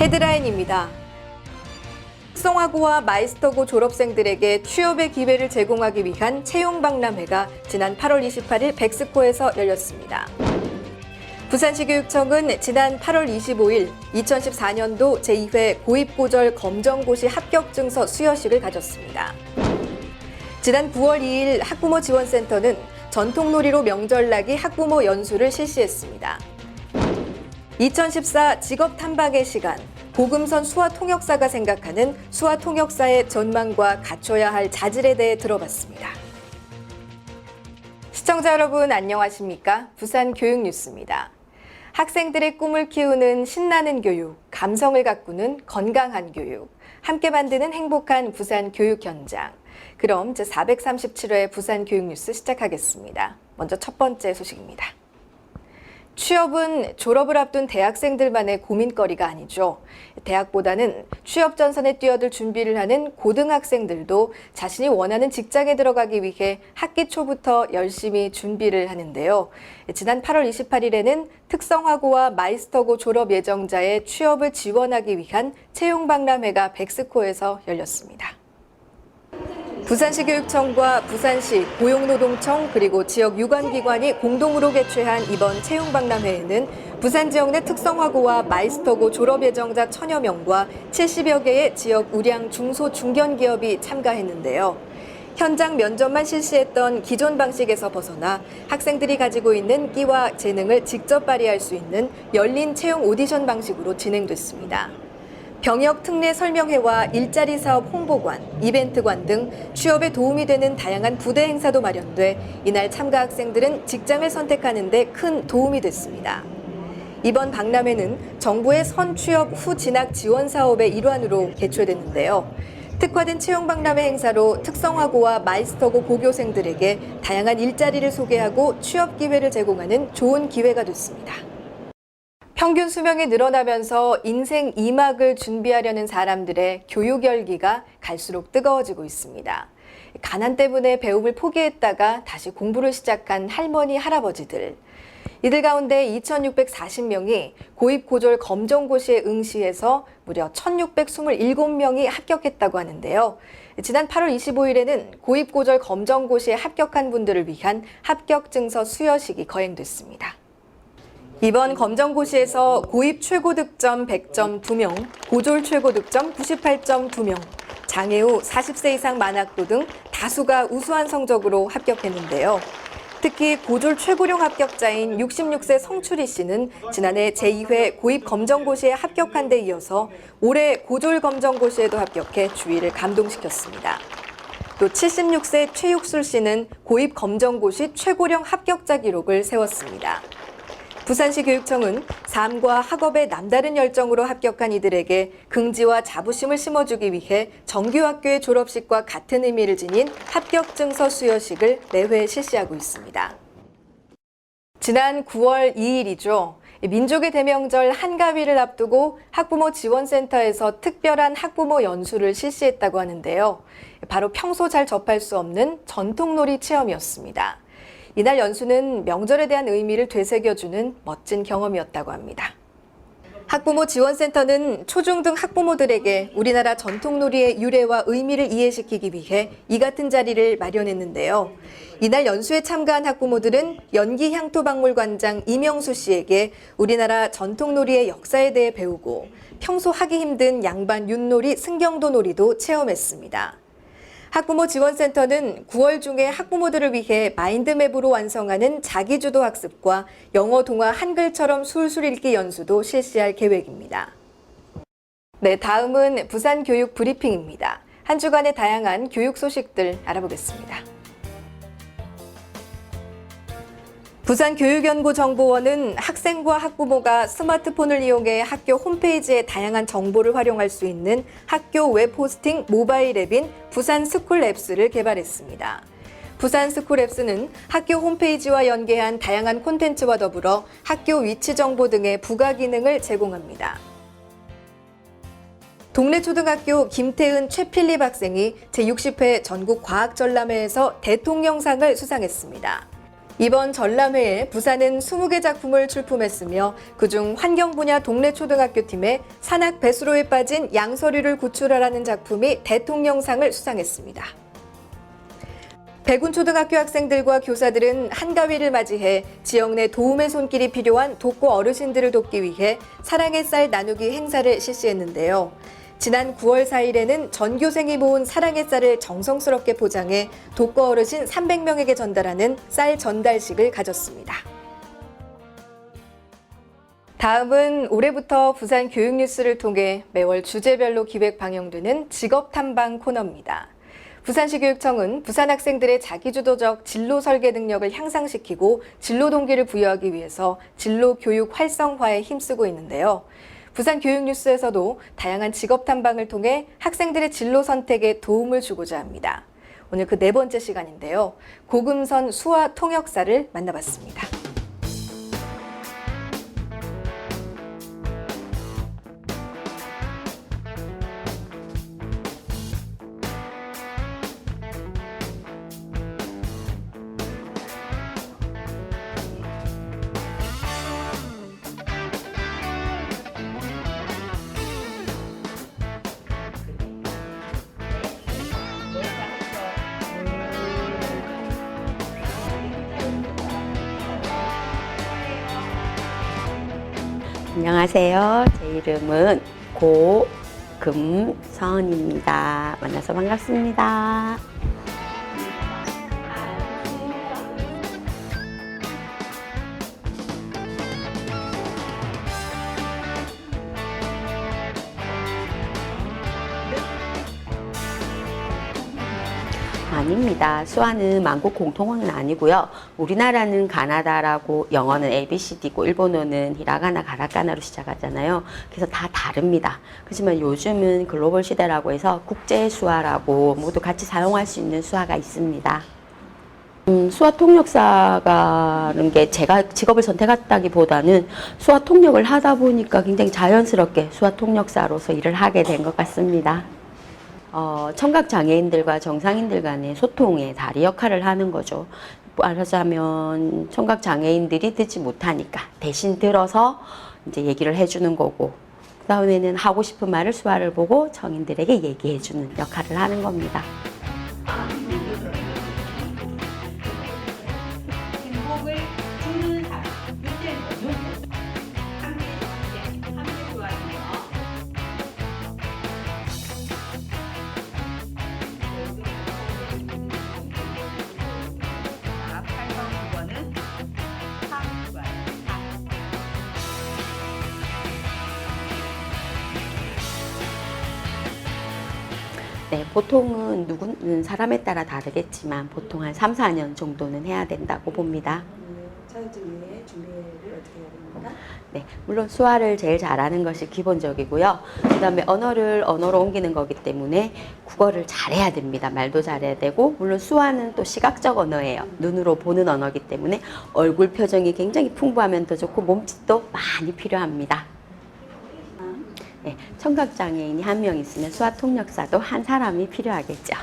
헤드라인입니다. 특성화고와 마이스터고 졸업생들에게 취업의 기회를 제공하기 위한 채용박람회가 지난 8월 28일 백스코에서 열렸습니다. 부산시 교육청은 지난 8월 25일 2014년도 제2회 고입고졸 검정고시 합격증서 수여식을 가졌습니다. 지난 9월 2일 학부모 지원센터는 전통놀이로 명절나기 학부모 연수를 실시했습니다. 2014 직업탐방의 시간, 고금선 수화통역사가 생각하는 수화통역사의 전망과 갖춰야 할 자질에 대해 들어봤습니다. 시청자 여러분 안녕하십니까? 부산 교육뉴스입니다. 학생들의 꿈을 키우는 신나는 교육, 감성을 가꾸는 건강한 교육, 함께 만드는 행복한 부산 교육 현장. 그럼 제437회 부산 교육뉴스 시작하겠습니다. 먼저 첫 번째 소식입니다. 취업은 졸업을 앞둔 대학생들만의 고민거리가 아니죠. 대학보다는 취업 전선에 뛰어들 준비를 하는 고등학생들도 자신이 원하는 직장에 들어가기 위해 학기 초부터 열심히 준비를 하는데요. 지난 8월 28일에는 특성화고와 마이스터고 졸업 예정자의 취업을 지원하기 위한 채용박람회가 백스코에서 열렸습니다. 부산시 교육청과 부산시 고용노동청 그리고 지역 유관기관이 공동으로 개최한 이번 채용박람회에는 부산 지역 내 특성화고와 마이스터고 졸업 예정자 1000여 명과 70여 개의 지역 우량 중소 중견기업이 참가했는데요. 현장 면접만 실시했던 기존 방식에서 벗어나 학생들이 가지고 있는 끼와 재능을 직접 발휘할 수 있는 열린 채용 오디션 방식으로 진행됐습니다. 병역 특례 설명회와 일자리 사업 홍보관, 이벤트관 등 취업에 도움이 되는 다양한 부대 행사도 마련돼 이날 참가 학생들은 직장을 선택하는 데 큰 도움이 됐습니다. 이번 박람회는 정부의 선취업 후 진학 지원 사업의 일환으로 개최됐는데요. 특화된 채용 박람회 행사로 특성화고와 마이스터고 고교생들에게 다양한 일자리를 소개하고 취업 기회를 제공하는 좋은 기회가 됐습니다. 평균 수명이 늘어나면서 인생 2막을 준비하려는 사람들의 교육 열기가 갈수록 뜨거워지고 있습니다. 가난 때문에 배움을 포기했다가 다시 공부를 시작한 할머니, 할아버지들. 이들 가운데 2,640명이 고입고졸 검정고시에 응시해서 무려 1,627명이 합격했다고 하는데요. 지난 8월 25일에는 고입고졸 검정고시에 합격한 분들을 위한 합격증서 수여식이 거행됐습니다. 이번 검정고시에서 고입 최고 득점 100점 2명, 고졸 최고 득점 98점 2명, 장애 후 40세 이상 만학도 등 다수가 우수한 성적으로 합격했는데요. 특히 고졸 최고령 합격자인 66세 성추리 씨는 지난해 제2회 고입 검정고시에 합격한 데 이어서 올해 고졸 검정고시에도 합격해 주위를 감동시켰습니다. 또 76세 최육술 씨는 고입 검정고시 최고령 합격자 기록을 세웠습니다. 부산시 교육청은 삶과 학업에 남다른 열정으로 합격한 이들에게 긍지와 자부심을 심어주기 위해 정규학교의 졸업식과 같은 의미를 지닌 합격증서 수여식을 매회 실시하고 있습니다. 지난 9월 2일이죠. 민족의 대명절 한가위를 앞두고 학부모 지원센터에서 특별한 학부모 연수를 실시했다고 하는데요. 바로 평소 잘 접할 수 없는 전통놀이 체험이었습니다. 이날 연수는 명절에 대한 의미를 되새겨주는 멋진 경험이었다고 합니다. 학부모 지원센터는 초중등 학부모들에게 우리나라 전통놀이의 유래와 의미를 이해시키기 위해 이 같은 자리를 마련했는데요. 이날 연수에 참가한 학부모들은 연기향토박물관장 이명수 씨에게 우리나라 전통놀이의 역사에 대해 배우고 평소 하기 힘든 양반 윷놀이, 승경도놀이도 체험했습니다. 학부모 지원센터는 9월 중에 학부모들을 위해 마인드맵으로 완성하는 자기주도 학습과 영어, 동화, 한글처럼 술술 읽기 연수도 실시할 계획입니다. 네, 다음은 부산 교육 브리핑입니다. 한 주간의 다양한 교육 소식들 알아보겠습니다. 부산교육연구정보원은 학생과 학부모가 스마트폰을 이용해 학교 홈페이지에 다양한 정보를 활용할 수 있는 학교 웹 호스팅 모바일 앱인 부산 스쿨 앱스를 개발했습니다. 부산 스쿨 앱스는 학교 홈페이지와 연계한 다양한 콘텐츠와 더불어 학교 위치 정보 등의 부가 기능을 제공합니다. 동래초등학교 김태은 최필립 학생이 제60회 전국과학전람회에서 대통령상을 수상했습니다. 이번 전람회에 부산은 20개 작품을 출품했으며 그중 환경 분야 동래 초등학교팀의 산악 배수로에 빠진 양서류를 구출하라는 작품이 대통령상을 수상했습니다. 백운초등학교 학생들과 교사들은 한가위를 맞이해 지역 내 도움의 손길이 필요한 독거 어르신들을 돕기 위해 사랑의 쌀 나누기 행사를 실시했는데요. 지난 9월 4일에는 전교생이 모은 사랑의 쌀을 정성스럽게 포장해 독거 어르신 300명에게 전달하는 쌀 전달식을 가졌습니다. 다음은 올해부터 부산 교육뉴스를 통해 매월 주제별로 기획 방영되는 직업탐방 코너입니다. 부산시 교육청은 부산 학생들의 자기주도적 진로 설계 능력을 향상시키고 진로 동기를 부여하기 위해서 진로 교육 활성화에 힘쓰고 있는데요. 부산 교육뉴스에서도 다양한 직업 탐방을 통해 학생들의 진로 선택에 도움을 주고자 합니다. 오늘 그 네 번째 시간인데요. 고금선 수화 통역사를 만나봤습니다. 안녕하세요. 제 이름은 고금선입니다. 만나서 반갑습니다. 아닙니다. 수화는 만국 공통어는 아니고요. 우리나라는 가나다라고 영어는 ABCD고 일본어는 히라가나, 가라카나로 시작하잖아요. 그래서 다 다릅니다. 그렇지만 요즘은 글로벌 시대라고 해서 국제 수화라고 모두 같이 사용할 수 있는 수화가 있습니다. 수화 통역사라는 게 제가 직업을 선택했다기보다는 수화 통역을 하다 보니까 굉장히 자연스럽게 수화 통역사로서 일을 하게 된 것 같습니다. 청각장애인들과 정상인들 간의 소통의 다리 역할을 하는 거죠. 말하자면 청각장애인들이 듣지 못하니까 대신 들어서 이제 얘기를 해주는 거고, 그 다음에는 하고 싶은 말을 수화를 보고 청인들에게 얘기해주는 역할을 하는 겁니다. 행복을 주는 사람, 함께 수화하는 거. 네, 보통은 사람에 따라 다르겠지만 보통 한 3, 4년 정도는 해야 된다고 봅니다. 자격증 위에 준비를 어떻게 해야 됩니까? 네, 물론 수화를 제일 잘하는 것이 기본적이고요. 그 다음에 언어로 옮기는 거기 때문에 국어를 잘해야 됩니다. 말도 잘해야 되고, 물론 수화는 또 시각적 언어예요. 눈으로 보는 언어이기 때문에 얼굴 표정이 굉장히 풍부하면 더 좋고 몸짓도 많이 필요합니다. 네, 청각장애인이 한 명 있으면 수화 통역사도 한 사람이 필요하겠죠.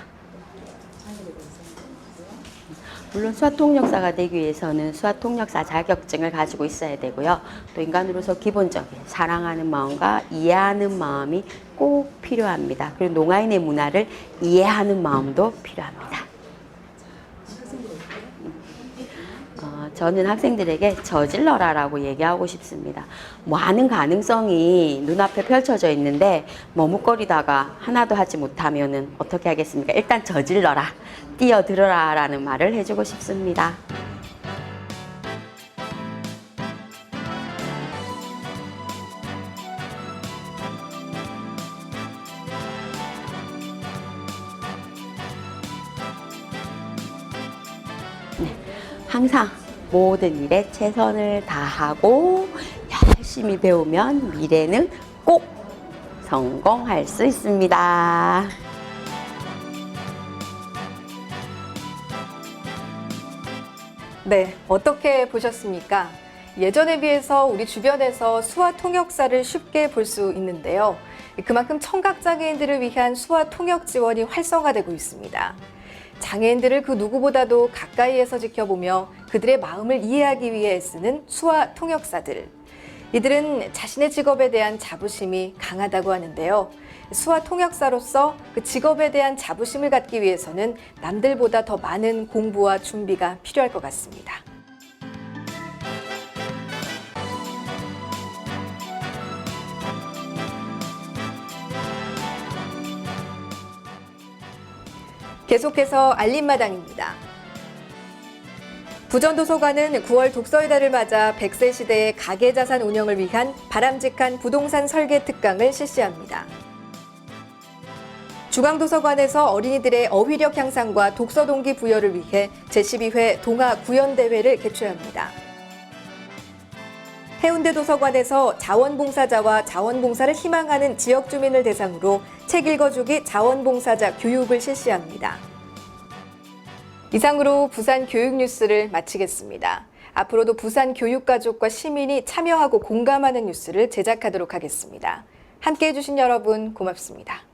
물론 수화 통역사가 되기 위해서는 수화 통역사 자격증을 가지고 있어야 되고요. 또 인간으로서 기본적인 사랑하는 마음과 이해하는 마음이 꼭 필요합니다. 그리고 농아인의 문화를 이해하는 마음도 필요합니다. 저는 학생들에게 저질러라라고 얘기하고 싶습니다. 많은 가능성이 눈앞에 펼쳐져 있는데 머뭇거리다가 하나도 하지 못하면은 어떻게 하겠습니까? 일단 저질러라, 뛰어들어라 라는 말을 해주고 싶습니다. 네, 항상 모든 일에 최선을 다하고 열심히 배우면 미래는 꼭 성공할 수 있습니다. 네, 어떻게 보셨습니까? 예전에 비해서 우리 주변에서 수화 통역사를 쉽게 볼 수 있는데요. 그만큼 청각장애인들을 위한 수화 통역 지원이 활성화되고 있습니다. 장애인들을 그 누구보다도 가까이에서 지켜보며 그들의 마음을 이해하기 위해 애쓰는 수화 통역사들. 이들은 자신의 직업에 대한 자부심이 강하다고 하는데요. 수화 통역사로서 그 직업에 대한 자부심을 갖기 위해서는 남들보다 더 많은 공부와 준비가 필요할 것 같습니다. 계속해서 알림마당입니다. 부전도서관은 9월 독서의 달을 맞아 100세 시대의 가계자산 운영을 위한 바람직한 부동산 설계 특강을 실시합니다. 중앙도서관에서 어린이들의 어휘력 향상과 독서 동기 부여를 위해 제12회 동아 구연대회를 개최합니다. 해운대도서관에서 자원봉사자와 자원봉사를 희망하는 지역 주민을 대상으로 책 읽어주기 자원봉사자 교육을 실시합니다. 이상으로 부산 교육 뉴스를 마치겠습니다. 앞으로도 부산 교육가족과 시민이 참여하고 공감하는 뉴스를 제작하도록 하겠습니다. 함께해 주신 여러분 고맙습니다.